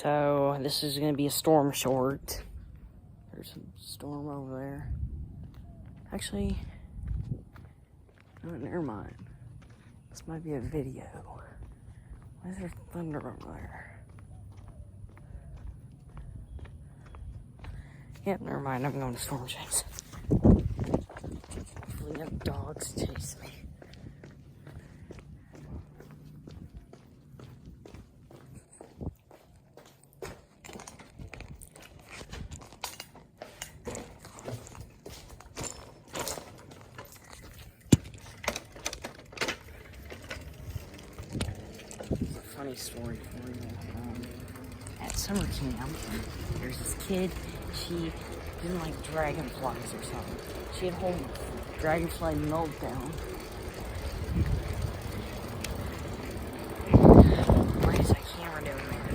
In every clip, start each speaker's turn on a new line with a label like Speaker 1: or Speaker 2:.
Speaker 1: So this is gonna be a storm short. There's a storm over there. Actually, no, never mind. This might be a video. Why is there thunder over there? Yep, never mind. I'm going to storm chase. Hopefully no dogs chase me. Funny story for you. At summer camp, there's this kid. She didn't like dragonflies or something. She had a whole dragonfly meltdown. Why is that camera doing there?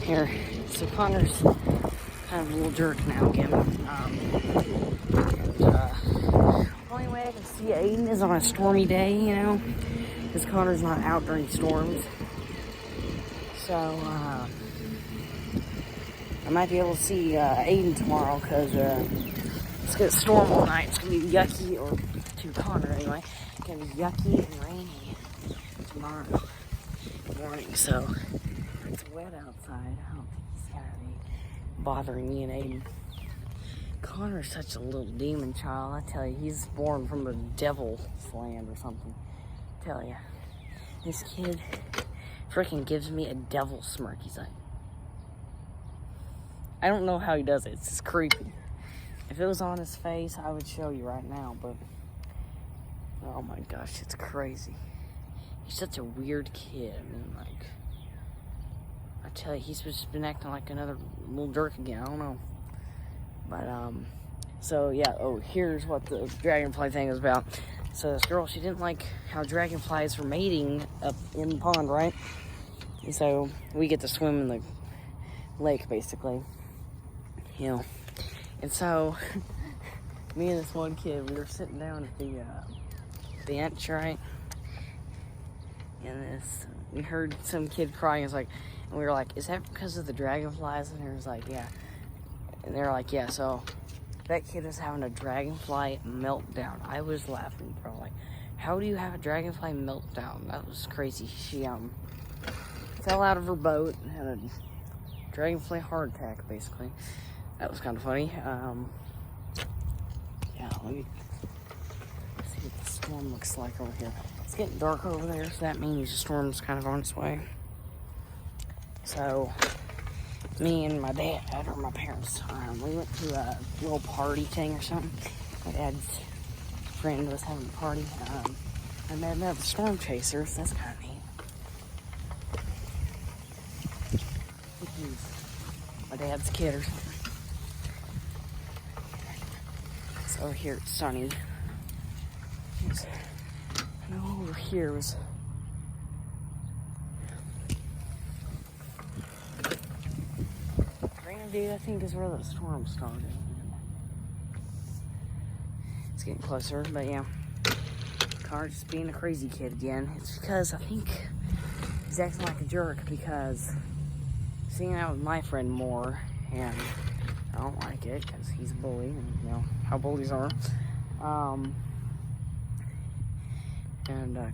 Speaker 1: Here, so Connor's kind of a little jerk now again. The only way I can see Aiden is on a stormy day, you know, because Connor's not out during storms. So, I might be able to see Aiden tomorrow because it's going to storm all night. It's going to be yucky, or to Connor anyway, it's going to be yucky and rainy tomorrow morning, so it's wet outside. I don't think it's gonna be bothering me and Aiden. Connor's such a little demon child. I tell you, he's born from a devil's land or something. I tell you, this kid freaking gives me a devil smirk. He's like, I don't know how he does it. It's just creepy. If it was on his face, I would show you right now, but oh my gosh, it's crazy. He's such a weird kid. I mean, like, I tell you, he's just been acting like another little jerk again. I don't know. But, so, yeah. Oh, here's what the dragonfly thing is about. So, this girl, she didn't like how dragonflies were mating up in the pond, right? And so, we get to swim in the lake, basically. You know. And so, me and this one kid, we were sitting down at the bench, right? And we heard some kid crying. It's like, and we were like, is that because of the dragonflies? And he was like, yeah. And they were like, yeah. So that kid was having a dragonfly meltdown. I was laughing, bro. Like, how do you have a dragonfly meltdown? That was crazy. She fell out of her boat and had a dragonfly heart attack, basically. That was kind of funny. Yeah, let me see what the storm looks like over here. It's getting dark over there, so that means the storm's kind of on its way. So, me and my dad, or my parents, we went to a little party thing or something. My dad's friend was having a party. I met another storm chasers. That's kind of neat. My dad's kid or something. So over here it's sunny. I know over here was dude, I think is where the storm started. It's getting closer, but yeah. Connor's just being a crazy kid again. It's because I think he's acting like a jerk because he's hanging out with my friend more, and I don't like it because he's a bully, and you know how bullies are.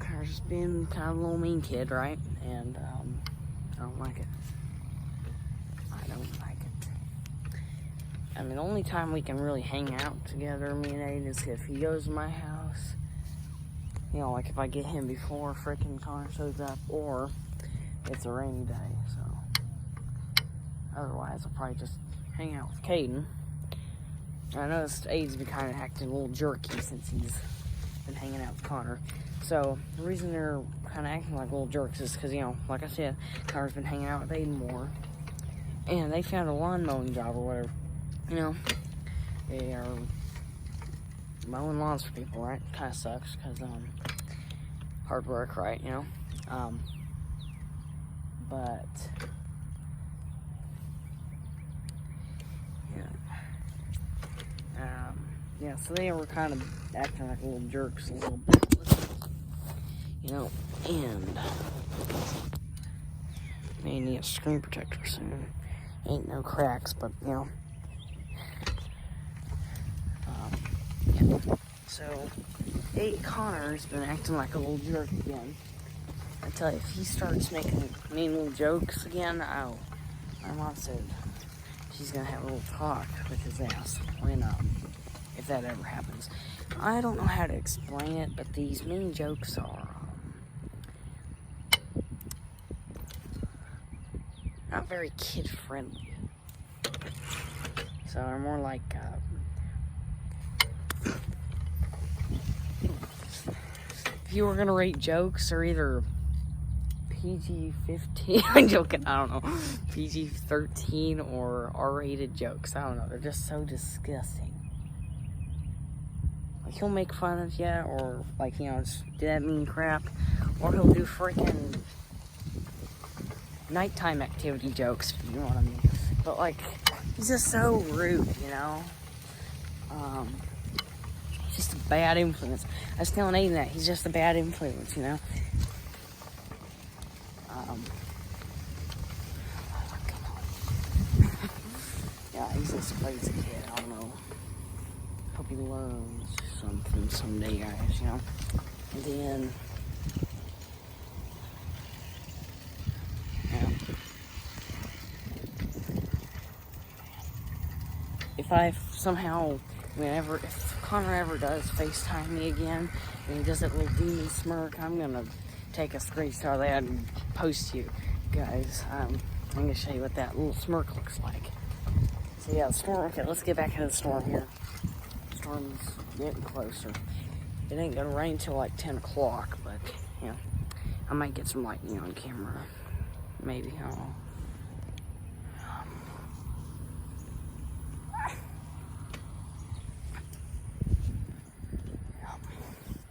Speaker 1: Connor's just being kind of a little mean kid, right? And I don't like it. I don't like it. I mean, the only time we can really hang out together, me and Aiden, is if he goes to my house. You know, like if I get him before frickin' Connor shows up, or it's a rainy day, so. Otherwise, I'll probably just hang out with Caden. I noticed Aiden's been kind of acting a little jerky since he's been hanging out with Connor. So, the reason they're kind of acting like little jerks is because, you know, like I said, Connor's been hanging out with Aiden more. And they found a lawn mowing job or whatever. You know, they are mowing lawns for people, right? Kind of sucks because, hard work, right? You know? But, yeah, so they were kind of acting like little jerks a little bit. You know, and may need a screen protector soon. Ain't no cracks, but you know. Yeah. So, Connor's been acting like a little jerk again. I tell you, if he starts making mean little jokes again, my mom said she's gonna have a little talk with his ass when if that ever happens. I don't know how to explain it, but these mean jokes are not very kid-friendly. So they're more like, if you were gonna rate jokes, they're either PG-15, I'm joking, I don't know, PG-13 or R-rated jokes. I don't know, they're just so disgusting. Like, he'll make fun of you, or, like, you know, just do that mean crap, or he'll do freaking nighttime activity jokes, if you know what I mean. But, like, he's just so rude, you know? He's just a bad influence. I was telling Aiden that, he's just a bad influence, you know? Yeah, he's just a crazy kid, I don't know. Hope he learns something someday, guys, you know? And then, yeah. If Connor ever does FaceTime me again, and he does that little demon smirk, I'm gonna take a screenshot of that and post you guys. I'm gonna show you what that little smirk looks like. So yeah, the storm, okay, let's get back into the storm here. The storm's getting closer. It ain't gonna rain till like 10 o'clock, but yeah, I might get some lightning on camera. Maybe, I don't know.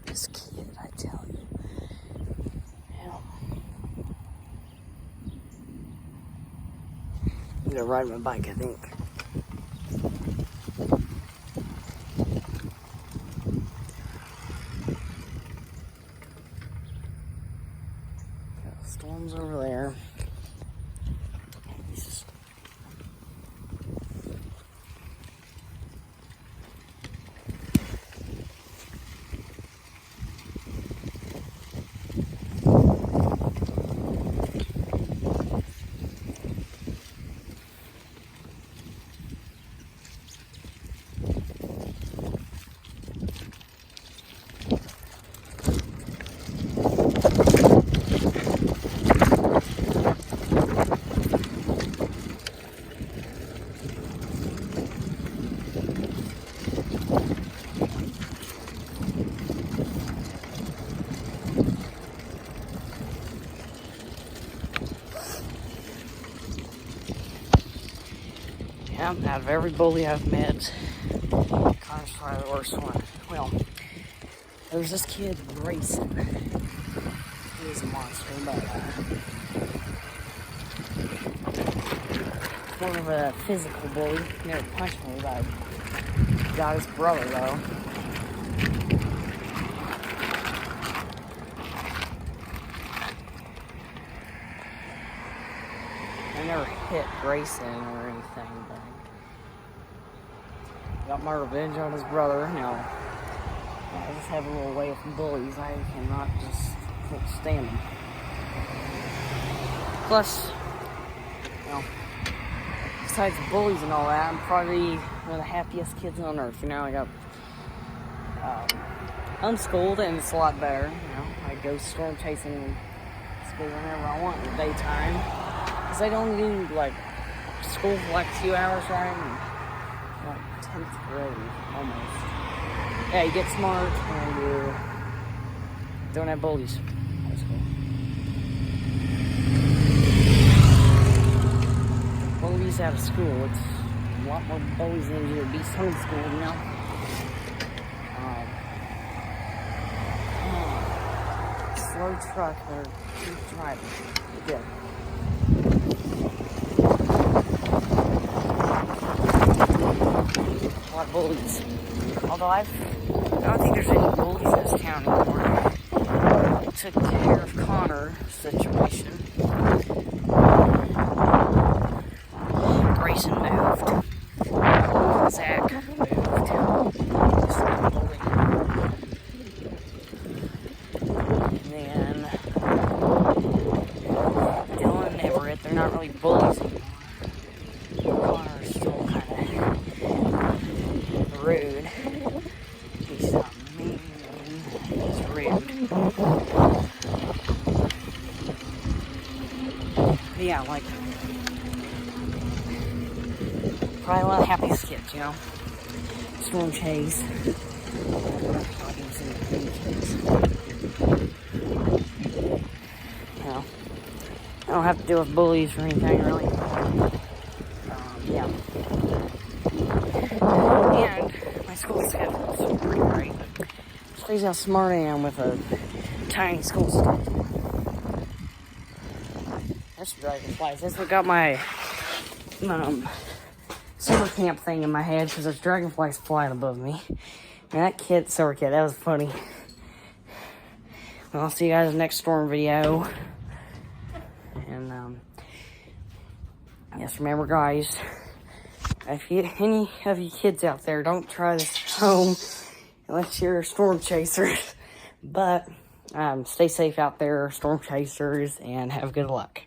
Speaker 1: This kid, I tell you. Yeah. I'm gonna ride my bike, I think. The storm's over there. Yeah, out of every bully I've met, Connor's probably the worst one. Well, there's this kid, Grayson. He is a monster, but more of a physical bully. He never punched me, but I got his brother, though. I never hit Grayson or anything, but got my revenge on his brother. Now, I just have a little way with bullies. I cannot just stand them. Plus, you know, besides bullies and all that, I'm probably one of the happiest kids on earth. You know, I got unschooled, and it's a lot better. You know, I go storm chasing school whenever I want in the daytime, because I don't do like school for like 2 hours, right? And, like 10th grade almost. Yeah, you get smart and you don't have bullies. That's cool. Bullies out of school. It's a lot more bullies than you would be homeschooled, you know? Slow truck or keep driving. Good. A lot of bullies. Although I don't think there's any bullies in this town anymore. I took care of Connor's situation. Grayson moved. Zach moved. Just like a bully. And then Dylan and Everett, they're not really bullies anymore. Connor's still kind of rude. He's not mean. He's rude. But yeah, like, probably one of the happiest kids, you know? Storm chase. You know, I don't have to deal with bullies or anything, really. Yeah. And my school schedule is pretty great. It's crazy how smart I am with a tiny school schedule. That's dragonflies. That's what got my summer camp thing in my head, because there's dragonflies flying above me. Man, that summer kid, that was funny. Well, I'll see you guys in the next storm video. And, yes, remember, guys, if any of you kids out there, don't try this at home unless you're storm chasers. But, stay safe out there, storm chasers, and have good luck.